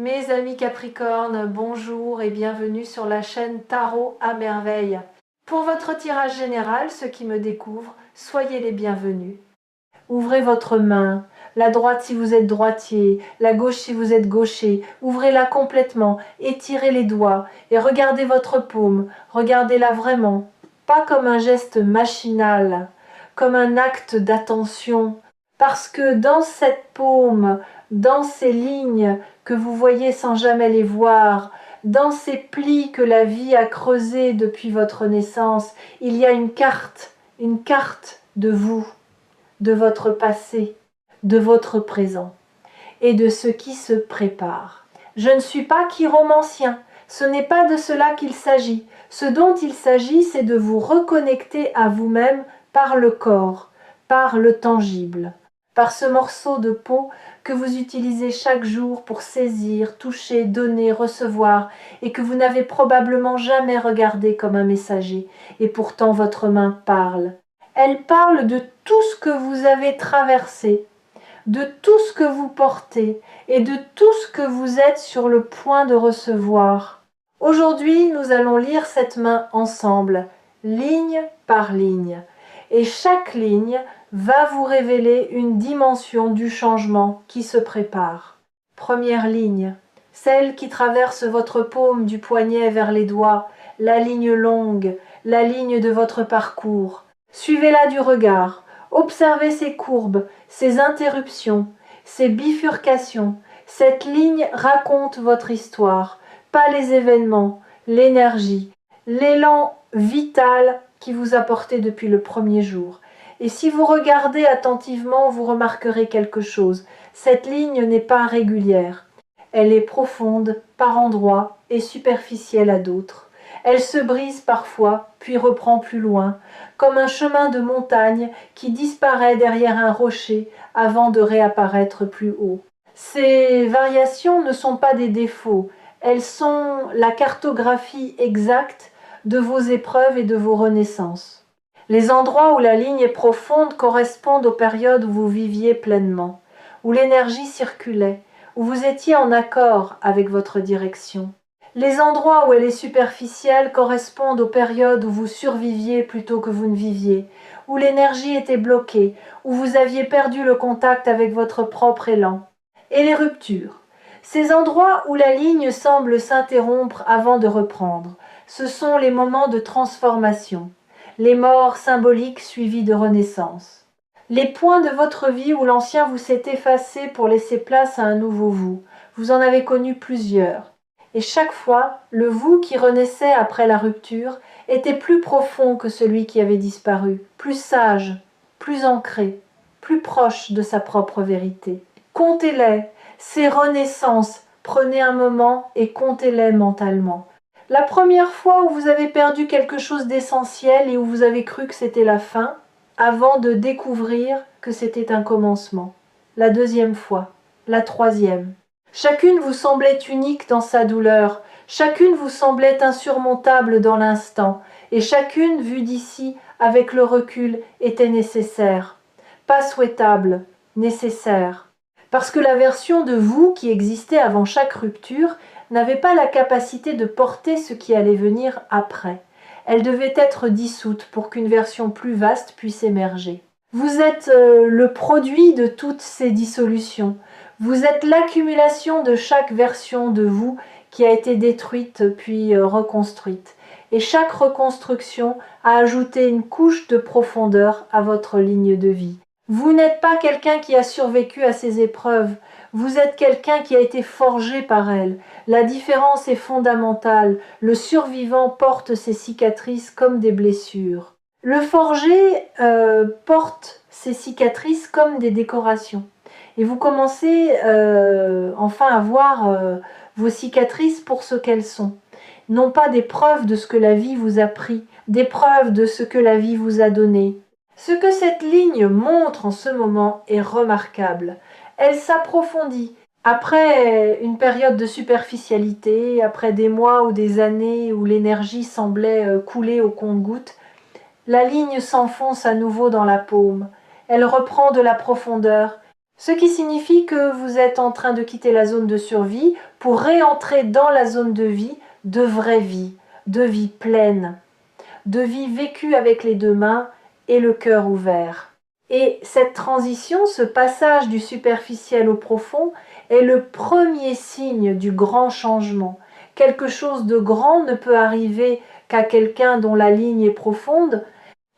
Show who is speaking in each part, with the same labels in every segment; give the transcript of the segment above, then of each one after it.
Speaker 1: Mes amis Capricorne, bonjour et bienvenue sur la chaîne Tarot à merveille. Pour votre tirage général, ceux qui me découvrent, soyez les bienvenus. Ouvrez votre main, la droite si vous êtes droitier, la gauche si vous êtes gaucher, ouvrez-la complètement, étirez les doigts et regardez votre paume, regardez-la vraiment, pas comme un geste machinal, comme un acte d'attention, parce que dans cette paume, dans ces lignes que vous voyez sans jamais les voir, dans ces plis que la vie a creusés depuis votre naissance, il y a une carte de vous, de votre passé, de votre présent et de ce qui se prépare. Je ne suis pas chiromancien, ce n'est pas de cela qu'il s'agit. Ce dont il s'agit, c'est de vous reconnecter à vous-même par le corps, par le tangible, par ce morceau de peau que vous utilisez chaque jour pour saisir, toucher, donner, recevoir, et que vous n'avez probablement jamais regardé comme un messager. Et pourtant votre main parle. Elle parle de tout ce que vous avez traversé, de tout ce que vous portez et de tout ce que vous êtes sur le point de recevoir. Aujourd'hui, nous allons lire cette main ensemble, ligne par ligne. Et chaque ligne va vous révéler une dimension du changement qui se prépare. Première ligne, celle qui traverse votre paume du poignet vers les doigts, la ligne longue, la ligne de votre parcours. Suivez-la du regard, observez ses courbes, ses interruptions, ses bifurcations. Cette ligne raconte votre histoire, pas les événements, l'énergie, l'élan vital qui vous a porté depuis le premier jour. Et si vous regardez attentivement, vous remarquerez quelque chose. Cette ligne n'est pas régulière. Elle est profonde par endroits et superficielle à d'autres. Elle se brise parfois, puis reprend plus loin, comme un chemin de montagne qui disparaît derrière un rocher avant de réapparaître plus haut. Ces variations ne sont pas des défauts, elles sont la cartographie exacte de vos épreuves et de vos renaissances. Les endroits où la ligne est profonde correspondent aux périodes où vous viviez pleinement, où l'énergie circulait, où vous étiez en accord avec votre direction. Les endroits où elle est superficielle correspondent aux périodes où vous surviviez plutôt que vous ne viviez, où l'énergie était bloquée, où vous aviez perdu le contact avec votre propre élan. Et les ruptures. Ces endroits où la ligne semble s'interrompre avant de reprendre, ce sont les moments de transformation, les morts symboliques suivies de renaissance. Les points de votre vie où l'ancien vous s'est effacé pour laisser place à un nouveau vous. Vous en avez connu plusieurs. Et chaque fois, le vous qui renaissait après la rupture était plus profond que celui qui avait disparu, plus sage, plus ancré, plus proche de sa propre vérité. Comptez-les, ces renaissances, prenez un moment et comptez-les mentalement. La première fois où vous avez perdu quelque chose d'essentiel et où vous avez cru que c'était la fin, avant de découvrir que c'était un commencement. La deuxième fois, la troisième. Chacune vous semblait unique dans sa douleur, chacune vous semblait insurmontable dans l'instant, et chacune, vue d'ici, avec le recul, était nécessaire. Pas souhaitable, nécessaire. Parce que la version de vous qui existait avant chaque rupture n'avait pas la capacité de porter ce qui allait venir après. Elle devait être dissoute pour qu'une version plus vaste puisse émerger. Vous êtes le produit de toutes ces dissolutions. Vous êtes l'accumulation de chaque version de vous qui a été détruite puis reconstruite. Et chaque reconstruction a ajouté une couche de profondeur à votre ligne de vie. Vous n'êtes pas quelqu'un qui a survécu à ces épreuves. Vous êtes quelqu'un qui a été forgé par elles. La différence est fondamentale. Le survivant porte ses cicatrices comme des blessures. Le forgé porte ses cicatrices comme des décorations. Et vous commencez enfin à voir vos cicatrices pour ce qu'elles sont. Non pas des preuves de ce que la vie vous a pris, des preuves de ce que la vie vous a donné. Ce que cette ligne montre en ce moment est remarquable. Elle s'approfondit. Après une période de superficialité, après des mois ou des années où l'énergie semblait couler au compte-gouttes, la ligne s'enfonce à nouveau dans la paume. Elle reprend de la profondeur, ce qui signifie que vous êtes en train de quitter la zone de survie pour réentrer dans la zone de vie, de vraie vie, de vie pleine, de vie vécue avec les deux mains et le cœur ouvert. Et cette transition, ce passage du superficiel au profond, est le premier signe du grand changement. Quelque chose de grand ne peut arriver qu'à quelqu'un dont la ligne est profonde,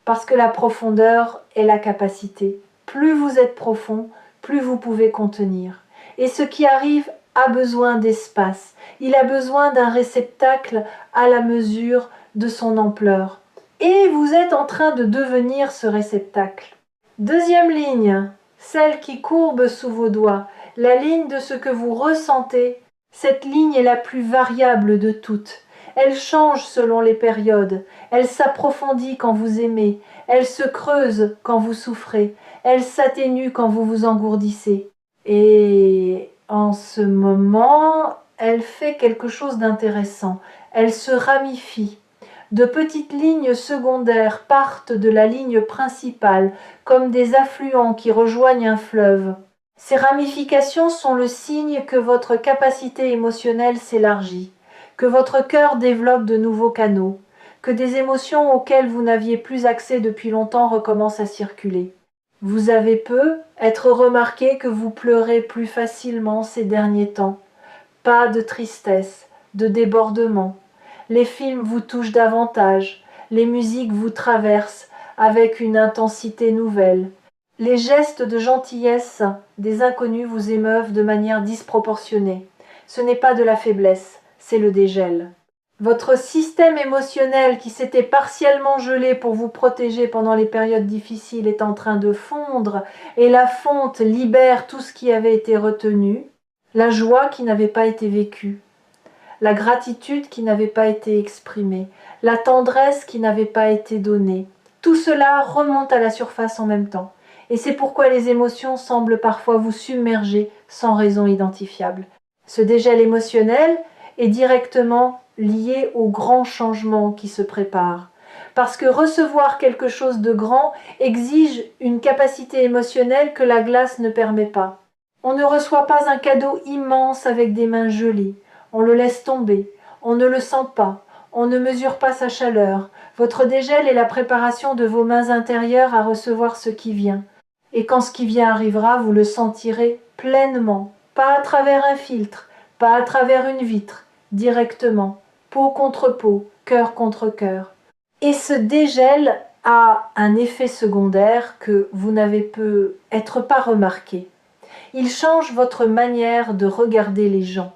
Speaker 1: parce que la profondeur est la capacité. Plus vous êtes profond, plus vous pouvez contenir. Et ce qui arrive a besoin d'espace. Il a besoin d'un réceptacle à la mesure de son ampleur. Et vous êtes en train de devenir ce réceptacle. Deuxième ligne, celle qui courbe sous vos doigts, la ligne de ce que vous ressentez. Cette ligne est la plus variable de toutes. Elle change selon les périodes, elle s'approfondit quand vous aimez, elle se creuse quand vous souffrez, elle s'atténue quand vous vous engourdissez. Et en ce moment, elle fait quelque chose d'intéressant. Elle se ramifie. De petites lignes secondaires partent de la ligne principale, comme des affluents qui rejoignent un fleuve. Ces ramifications sont le signe que votre capacité émotionnelle s'élargit, que votre cœur développe de nouveaux canaux, que des émotions auxquelles vous n'aviez plus accès depuis longtemps recommencent à circuler. Vous avez peu être remarqué que vous pleurez plus facilement ces derniers temps. Pas de tristesse, de débordement. Les films vous touchent davantage, les musiques vous traversent avec une intensité nouvelle. Les gestes de gentillesse des inconnus vous émeuvent de manière disproportionnée. Ce n'est pas de la faiblesse, c'est le dégel. Votre système émotionnel qui s'était partiellement gelé pour vous protéger pendant les périodes difficiles est en train de fondre et la fonte libère tout ce qui avait été retenu, la joie qui n'avait pas été vécue, la gratitude qui n'avait pas été exprimée, la tendresse qui n'avait pas été donnée. Tout cela remonte à la surface en même temps. Et c'est pourquoi les émotions semblent parfois vous submerger sans raison identifiable. Ce dégel émotionnel est directement lié au grand changement qui se prépare. Parce que recevoir quelque chose de grand exige une capacité émotionnelle que la glace ne permet pas. On ne reçoit pas un cadeau immense avec des mains gelées. On le laisse tomber, on ne le sent pas, on ne mesure pas sa chaleur. Votre dégel est la préparation de vos mains intérieures à recevoir ce qui vient. Et quand ce qui vient arrivera, vous le sentirez pleinement, pas à travers un filtre, pas à travers une vitre, directement, peau contre peau, cœur contre cœur. Et ce dégel a un effet secondaire que vous n'avez peut-être pas remarqué. Il change votre manière de regarder les gens.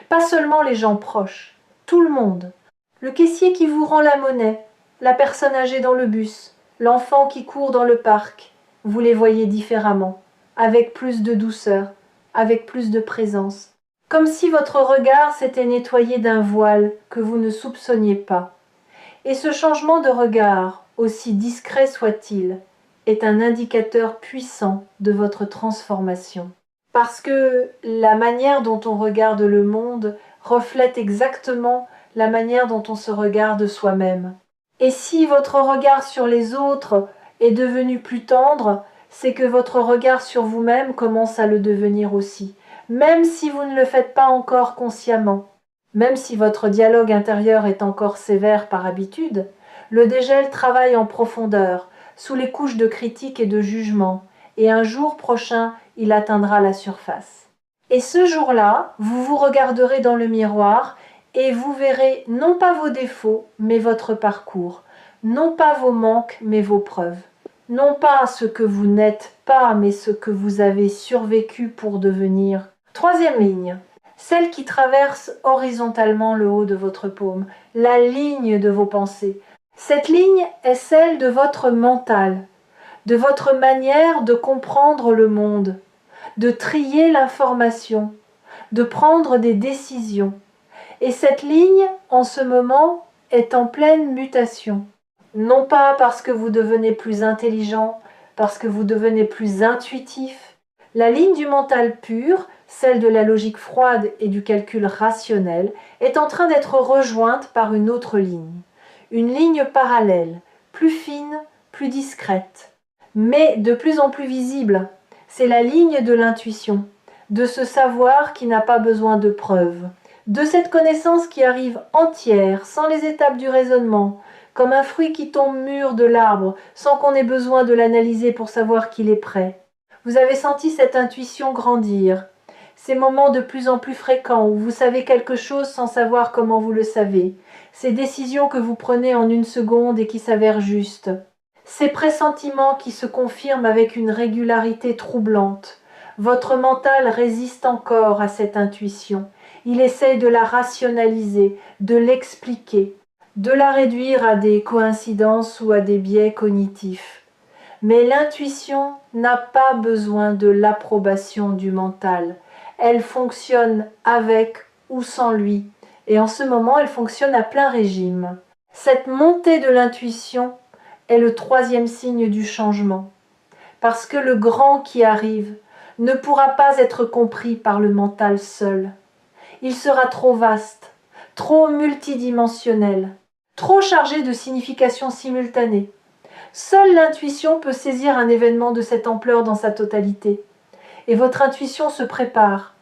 Speaker 1: Pas seulement les gens proches, tout le monde. Le caissier qui vous rend la monnaie, la personne âgée dans le bus, l'enfant qui court dans le parc. Vous les voyez différemment, avec plus de douceur, avec plus de présence. Comme si votre regard s'était nettoyé d'un voile que vous ne soupçonniez pas. Et ce changement de regard, aussi discret soit-il, est un indicateur puissant de votre transformation. Parce que la manière dont on regarde le monde reflète exactement la manière dont on se regarde soi-même. Et si votre regard sur les autres est devenu plus tendre, c'est que votre regard sur vous-même commence à le devenir aussi, même si vous ne le faites pas encore consciemment. Même si votre dialogue intérieur est encore sévère par habitude, le dégel travaille en profondeur, sous les couches de critique et de jugement, et un jour prochain, il atteindra la surface. Et ce jour-là, vous vous regarderez dans le miroir et vous verrez non pas vos défauts, mais votre parcours, non pas vos manques, mais vos preuves, non pas ce que vous n'êtes pas, mais ce que vous avez survécu pour devenir. Troisième ligne, celle qui traverse horizontalement le haut de votre paume, la ligne de vos pensées. Cette ligne est celle de votre mental, de votre manière de comprendre le monde, de trier l'information, de prendre des décisions. Et cette ligne, en ce moment, est en pleine mutation. Non pas parce que vous devenez plus intelligent, parce que vous devenez plus intuitif. La ligne du mental pur, celle de la logique froide et du calcul rationnel, est en train d'être rejointe par une autre ligne. Une ligne parallèle, plus fine, plus discrète, mais de plus en plus visible. C'est la ligne de l'intuition. de ce savoir qui n'a pas besoin de preuves, de cette connaissance qui arrive entière, sans les étapes du raisonnement, comme un fruit qui tombe mûr de l'arbre, sans qu'on ait besoin de l'analyser pour savoir qu'il est prêt. Vous avez senti cette intuition grandir, ces moments de plus en plus fréquents où vous savez quelque chose sans savoir comment vous le savez, ces décisions que vous prenez en une seconde et qui s'avèrent justes, ces pressentiments qui se confirment avec une régularité troublante. Votre mental résiste encore à cette intuition. Il essaye de la rationaliser, de l'expliquer, de la réduire à des coïncidences ou à des biais cognitifs. Mais l'intuition n'a pas besoin de l'approbation du mental. Elle fonctionne avec ou sans lui. Et en ce moment, elle fonctionne à plein régime. Cette montée de l'intuition est le troisième signe du changement. Parce que le grand qui arrive ne pourra pas être compris par le mental seul. Il sera trop vaste, trop multidimensionnel, trop chargé de significations simultanées. Seule l'intuition peut saisir un événement de cette ampleur dans sa totalité. Et votre intuition se prépare,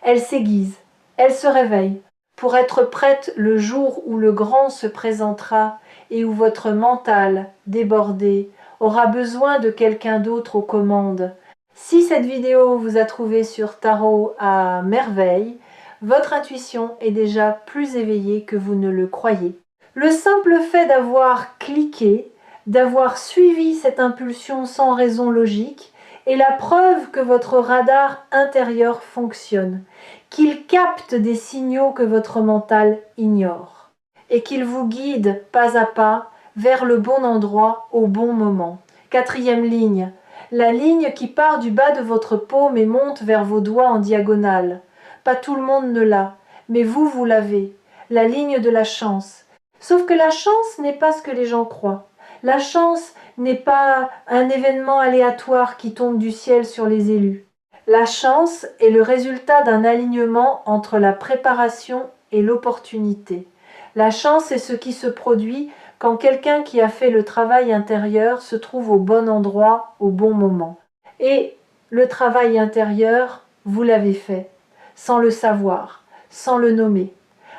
Speaker 1: elle s'aiguise, elle se réveille, pour être prête le jour où le grand se présentera et où votre mental, débordé, aura besoin de quelqu'un d'autre aux commandes. Si cette vidéo vous a trouvé sur Tarot à merveille, votre intuition est déjà plus éveillée que vous ne le croyez. Le simple fait d'avoir cliqué, d'avoir suivi cette impulsion sans raison logique, est la preuve que votre radar intérieur fonctionne, qu'il capte des signaux que votre mental ignore, et qu'il vous guide pas à pas vers le bon endroit au bon moment. Quatrième ligne, la ligne qui part du bas de votre paume et monte vers vos doigts en diagonale. Pas tout le monde ne l'a, mais vous l'avez, la ligne de la chance. Sauf que la chance n'est pas ce que les gens croient. La chance n'est pas un événement aléatoire qui tombe du ciel sur les élus. La chance est le résultat d'un alignement entre la préparation et l'opportunité. La chance est ce qui se produit quand quelqu'un qui a fait le travail intérieur se trouve au bon endroit, au bon moment. Et le travail intérieur, vous l'avez fait, sans le savoir, sans le nommer.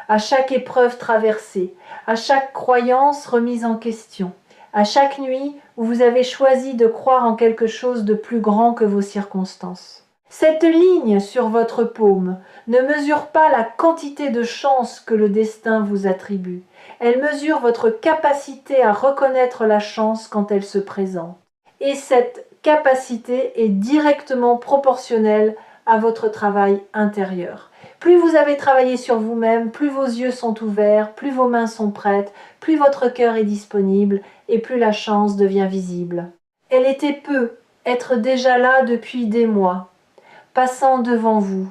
Speaker 1: À chaque épreuve traversée, à chaque croyance remise en question, à chaque nuit où vous avez choisi de croire en quelque chose de plus grand que vos circonstances. Cette ligne sur votre paume ne mesure pas la quantité de chance que le destin vous attribue. Elle mesure votre capacité à reconnaître la chance quand elle se présente. Et cette capacité est directement proportionnelle à votre travail intérieur. Plus vous avez travaillé sur vous-même, plus vos yeux sont ouverts, plus vos mains sont prêtes, plus votre cœur est disponible et plus la chance devient visible. Elle était peu, être déjà là depuis des mois, passant devant vous,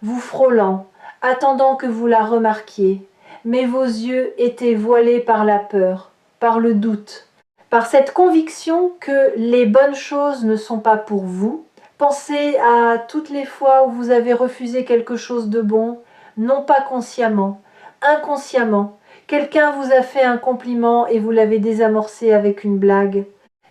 Speaker 1: vous frôlant, attendant que vous la remarquiez, mais vos yeux étaient voilés par la peur, par le doute, par cette conviction que les bonnes choses ne sont pas pour vous. Pensez à toutes les fois où vous avez refusé quelque chose de bon, non pas consciemment, inconsciemment. Quelqu'un vous a fait un compliment et vous l'avez désamorcé avec une blague.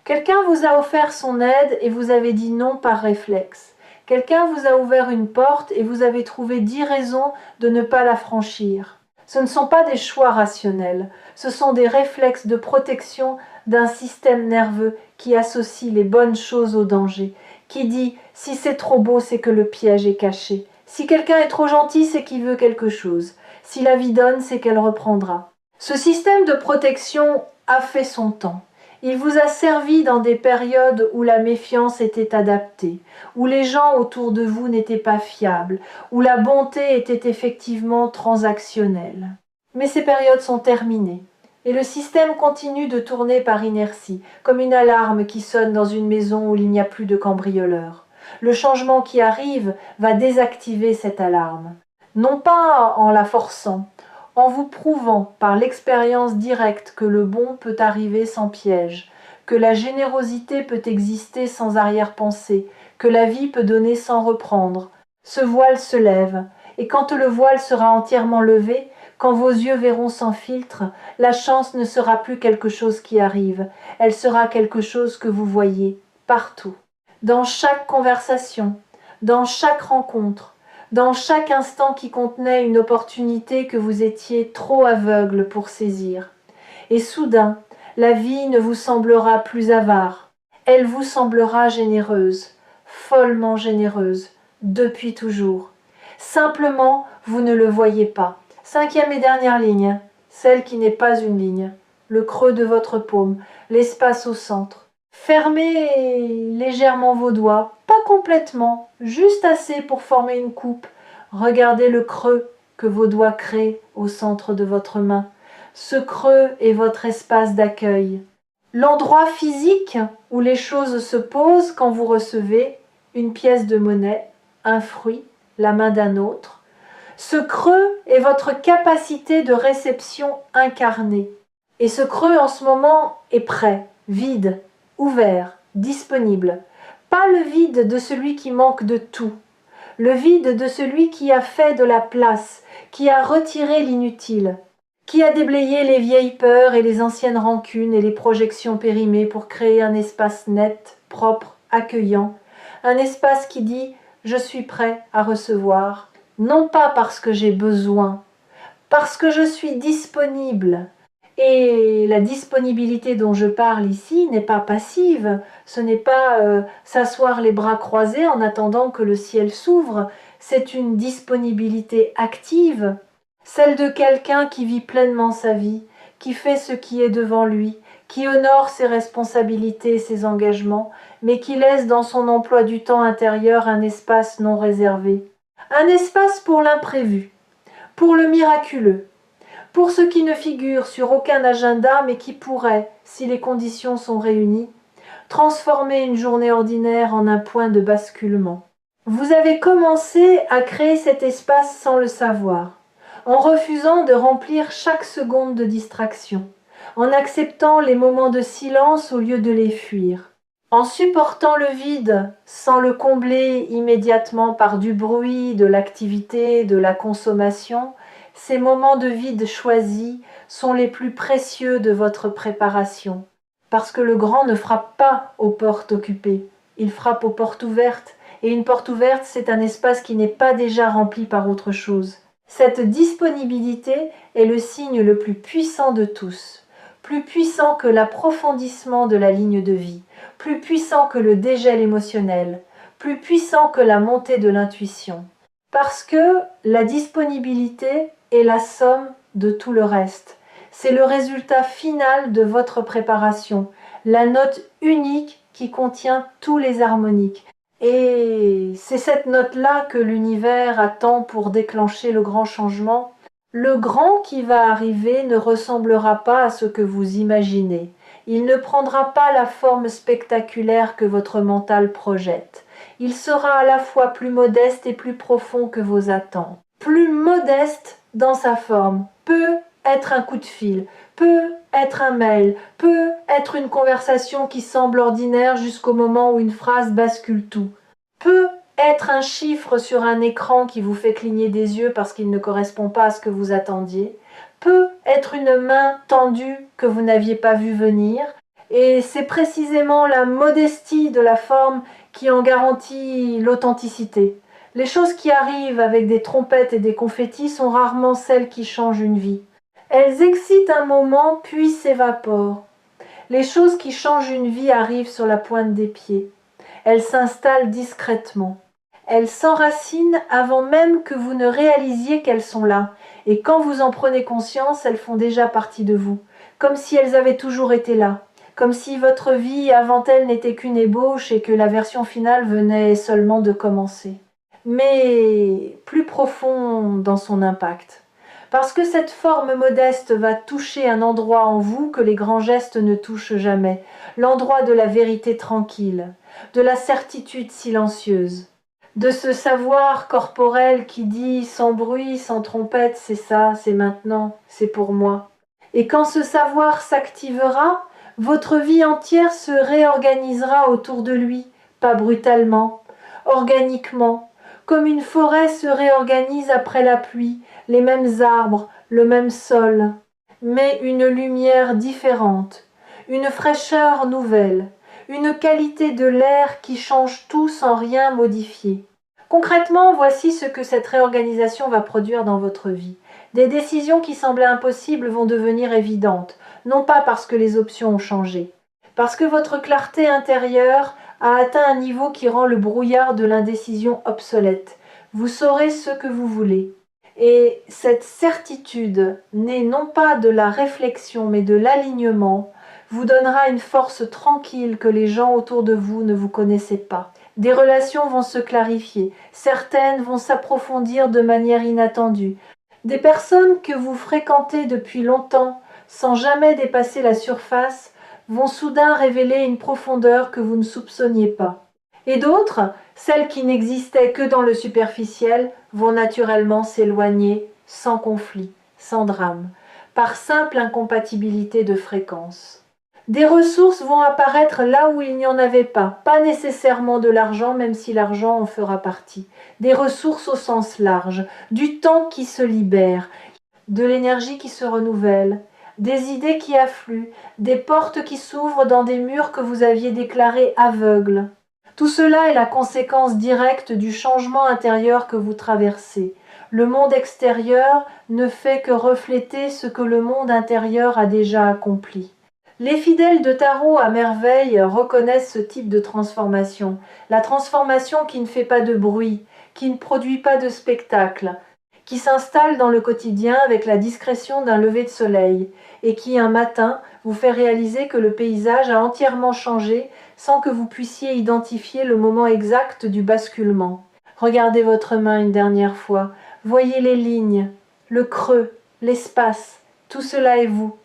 Speaker 1: Quelqu'un vous a offert son aide et vous avez dit non par réflexe. Quelqu'un vous a ouvert une porte et vous avez trouvé 10 raisons de ne pas la franchir. Ce ne sont pas des choix rationnels, ce sont des réflexes de protection d'un système nerveux qui associe les bonnes choses au danger, qui dit « si c'est trop beau, c'est que le piège est caché ». Si quelqu'un est trop gentil, c'est qu'il veut quelque chose. Si la vie donne, c'est qu'elle reprendra. Ce système de protection a fait son temps. Il vous a servi dans des périodes où la méfiance était adaptée, où les gens autour de vous n'étaient pas fiables, où la bonté était effectivement transactionnelle. Mais ces périodes sont terminées, et le système continue de tourner par inertie, comme une alarme qui sonne dans une maison où il n'y a plus de cambrioleurs. Le changement qui arrive va désactiver cette alarme, non pas en la forçant, en vous prouvant par l'expérience directe que le bon peut arriver sans piège, que la générosité peut exister sans arrière-pensée, que la vie peut donner sans reprendre. Ce voile se lève, et quand le voile sera entièrement levé, quand vos yeux verront sans filtre, la chance ne sera plus quelque chose qui arrive, elle sera quelque chose que vous voyez partout, dans chaque conversation, dans chaque rencontre, dans chaque instant qui contenait une opportunité que vous étiez trop aveugle pour saisir. Et soudain, la vie ne vous semblera plus avare, elle vous semblera généreuse, follement généreuse, depuis toujours. Simplement, vous ne le voyez pas. 5e et dernière ligne, celle qui n'est pas une ligne, le creux de votre paume, l'espace au centre. Fermez légèrement vos doigts, pas complètement, juste assez pour former une coupe. Regardez le creux que vos doigts créent au centre de votre main. Ce creux est votre espace d'accueil. L'endroit physique où les choses se posent quand vous recevez une pièce de monnaie, un fruit, la main d'un autre. Ce creux est votre capacité de réception incarnée. Et ce creux en ce moment est prêt, vide, ouvert, disponible. Pas le vide de celui qui manque de tout, le vide de celui qui a fait de la place, qui a retiré l'inutile, qui a déblayé les vieilles peurs et les anciennes rancunes et les projections périmées pour créer un espace net, propre, accueillant, un espace qui dit « je suis prêt à recevoir », non pas parce que j'ai besoin, parce que je suis disponible. Et la disponibilité dont je parle ici n'est pas passive, ce n'est pas s'asseoir les bras croisés en attendant que le ciel s'ouvre, c'est une disponibilité active, celle de quelqu'un qui vit pleinement sa vie, qui fait ce qui est devant lui, qui honore ses responsabilités et ses engagements, mais qui laisse dans son emploi du temps intérieur un espace non réservé. Un espace pour l'imprévu, pour le miraculeux, pour ce qui ne figure sur aucun agenda mais qui pourrait, si les conditions sont réunies, transformer une journée ordinaire en un point de basculement. Vous avez commencé à créer cet espace sans le savoir, en refusant de remplir chaque seconde de distraction, en acceptant les moments de silence au lieu de les fuir, en supportant le vide sans le combler immédiatement par du bruit, de l'activité, de la consommation. Ces moments de vide choisis sont les plus précieux de votre préparation, parce que le grand ne frappe pas aux portes occupées, il frappe aux portes ouvertes, et une porte ouverte, c'est un espace qui n'est pas déjà rempli par autre chose. Cette disponibilité est le signe le plus puissant de tous, plus puissant que l'approfondissement de la ligne de vie, plus puissant que le dégel émotionnel, plus puissant que la montée de l'intuition. Parce que la disponibilité est la somme de tout le reste. C'est le résultat final de votre préparation, la note unique qui contient tous les harmoniques. Et c'est cette note-là que l'univers attend pour déclencher le grand changement. Le grand qui va arriver ne ressemblera pas à ce que vous imaginez. Il ne prendra pas la forme spectaculaire que votre mental projette. Il sera à la fois plus modeste et plus profond que vos attentes. Plus modeste dans sa forme, peut être un coup de fil, peut être un mail, peut être une conversation qui semble ordinaire jusqu'au moment où une phrase bascule tout, peut être un chiffre sur un écran qui vous fait cligner des yeux parce qu'il ne correspond pas à ce que vous attendiez, peut être une main tendue que vous n'aviez pas vue venir, et c'est précisément la modestie de la forme qui en garantit l'authenticité. Les choses qui arrivent avec des trompettes et des confettis sont rarement celles qui changent une vie. Elles excitent un moment puis s'évaporent. Les choses qui changent une vie arrivent sur la pointe des pieds. Elles s'installent discrètement. Elles s'enracinent avant même que vous ne réalisiez qu'elles sont là. Et quand vous en prenez conscience, elles font déjà partie de vous, comme si elles avaient toujours été là. Comme si votre vie avant elle n'était qu'une ébauche et que la version finale venait seulement de commencer. Mais plus profond dans son impact. Parce que cette forme modeste va toucher un endroit en vous que les grands gestes ne touchent jamais, l'endroit de la vérité tranquille, de la certitude silencieuse, de ce savoir corporel qui dit sans bruit, sans trompette, c'est ça, c'est maintenant, c'est pour moi. Et quand ce savoir s'activera, votre vie entière se réorganisera autour de lui, pas brutalement, organiquement, comme une forêt se réorganise après la pluie, les mêmes arbres, le même sol, mais une lumière différente, une fraîcheur nouvelle, une qualité de l'air qui change tout sans rien modifier. Concrètement, voici ce que cette réorganisation va produire dans votre vie. Des décisions qui semblaient impossibles vont devenir évidentes, non pas parce que les options ont changé, parce que votre clarté intérieure a atteint un niveau qui rend le brouillard de l'indécision obsolète. Vous saurez ce que vous voulez. Et cette certitude, née non pas de la réflexion mais de l'alignement, vous donnera une force tranquille que les gens autour de vous ne vous connaissaient pas. Des relations vont se clarifier, certaines vont s'approfondir de manière inattendue. Des personnes que vous fréquentez depuis longtemps, sans jamais dépasser la surface, vont soudain révéler une profondeur que vous ne soupçonniez pas. Et d'autres, celles qui n'existaient que dans le superficiel, vont naturellement s'éloigner sans conflit, sans drame, par simple incompatibilité de fréquence. Des ressources vont apparaître là où il n'y en avait pas nécessairement de l'argent, même si l'argent en fera partie. Des ressources au sens large, du temps qui se libère, de l'énergie qui se renouvelle, des idées qui affluent, des portes qui s'ouvrent dans des murs que vous aviez déclarés aveugles. Tout cela est la conséquence directe du changement intérieur que vous traversez. Le monde extérieur ne fait que refléter ce que le monde intérieur a déjà accompli. Les fidèles de Tarot à merveille reconnaissent ce type de transformation. La transformation qui ne fait pas de bruit, qui ne produit pas de spectacle, qui s'installe dans le quotidien avec la discrétion d'un lever de soleil et qui, un matin, vous fait réaliser que le paysage a entièrement changé sans que vous puissiez identifier le moment exact du basculement. Regardez votre main une dernière fois, voyez les lignes, le creux, l'espace, tout cela est vous.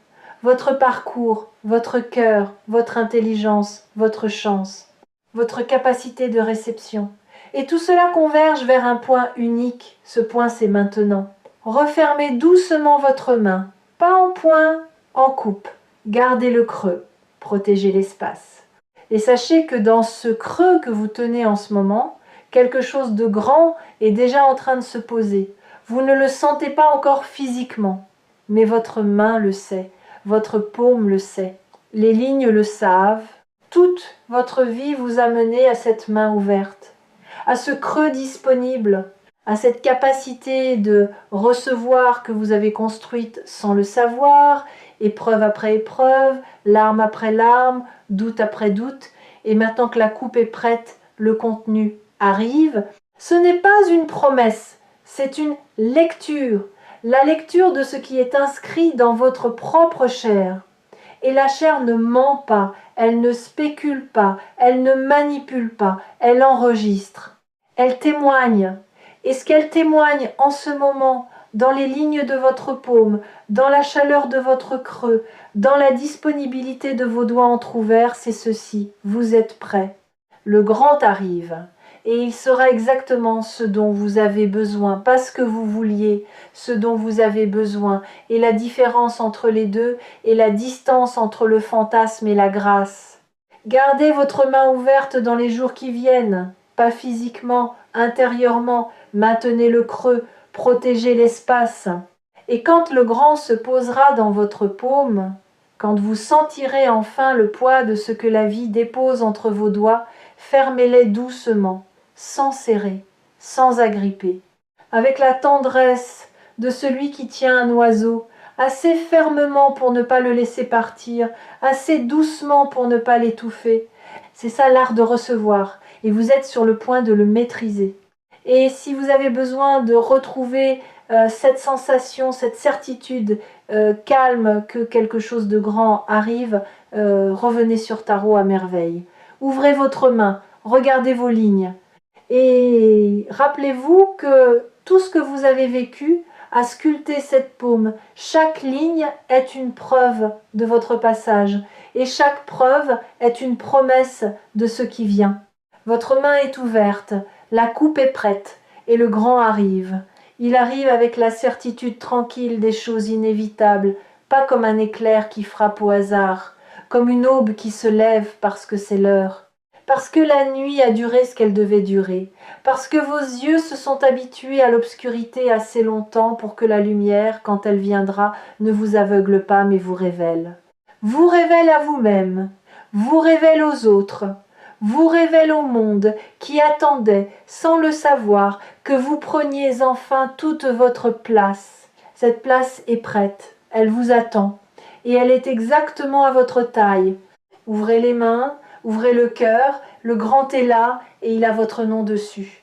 Speaker 1: Votre parcours, votre cœur, votre intelligence, votre chance, votre capacité de réception. Et tout cela converge vers un point unique. Ce point, c'est maintenant. Refermez doucement votre main, pas en point, en coupe. Gardez le creux, protégez l'espace. Et sachez que dans ce creux que vous tenez en ce moment, quelque chose de grand est déjà en train de se poser. Vous ne le sentez pas encore physiquement, mais votre main le sait. Votre paume le sait, les lignes le savent. Toute votre vie vous a mené à cette main ouverte, à ce creux disponible, à cette capacité de recevoir que vous avez construite sans le savoir, épreuve après épreuve, larme après larme, doute après doute, et maintenant que la coupe est prête, le contenu arrive. Ce n'est pas une promesse, c'est une lecture. La lecture de ce qui est inscrit dans votre propre chair. Et la chair ne ment pas, elle ne spécule pas, elle ne manipule pas, elle enregistre. Elle témoigne. Et ce qu'elle témoigne en ce moment, dans les lignes de votre paume, dans la chaleur de votre creux, dans la disponibilité de vos doigts entr'ouverts, c'est ceci. Vous êtes prêt. Le grand arrive. Et il sera exactement ce dont vous avez besoin, pas ce que vous vouliez, ce dont vous avez besoin. Et la différence entre les deux est la distance entre le fantasme et la grâce. Gardez votre main ouverte dans les jours qui viennent, pas physiquement, intérieurement, maintenez le creux, protégez l'espace. Et quand le grand se posera dans votre paume, quand vous sentirez enfin le poids de ce que la vie dépose entre vos doigts, fermez-les doucement, sans serrer, sans agripper, avec la tendresse de celui qui tient un oiseau, assez fermement pour ne pas le laisser partir, assez doucement pour ne pas l'étouffer. C'est ça l'art de recevoir, et vous êtes sur le point de le maîtriser. Et si vous avez besoin de retrouver cette sensation, cette certitude calme que quelque chose de grand arrive, revenez sur Tarot à merveille. Ouvrez votre main, regardez vos lignes. Et rappelez-vous que tout ce que vous avez vécu a sculpté cette paume. Chaque ligne est une preuve de votre passage. Et chaque preuve est une promesse de ce qui vient. Votre main est ouverte, la coupe est prête, et le grand arrive. Il arrive avec la certitude tranquille des choses inévitables, pas comme un éclair qui frappe au hasard, comme une aube qui se lève parce que c'est l'heure. Parce que la nuit a duré ce qu'elle devait durer, parce que vos yeux se sont habitués à l'obscurité assez longtemps pour que la lumière, quand elle viendra, ne vous aveugle pas mais vous révèle. Vous révèle à vous-même, vous révèle aux autres, vous révèle au monde qui attendait, sans le savoir, que vous preniez enfin toute votre place. Cette place est prête, elle vous attend, et elle est exactement à votre taille. Ouvrez les mains, ouvrez le cœur, le grand est là, et il a votre nom dessus.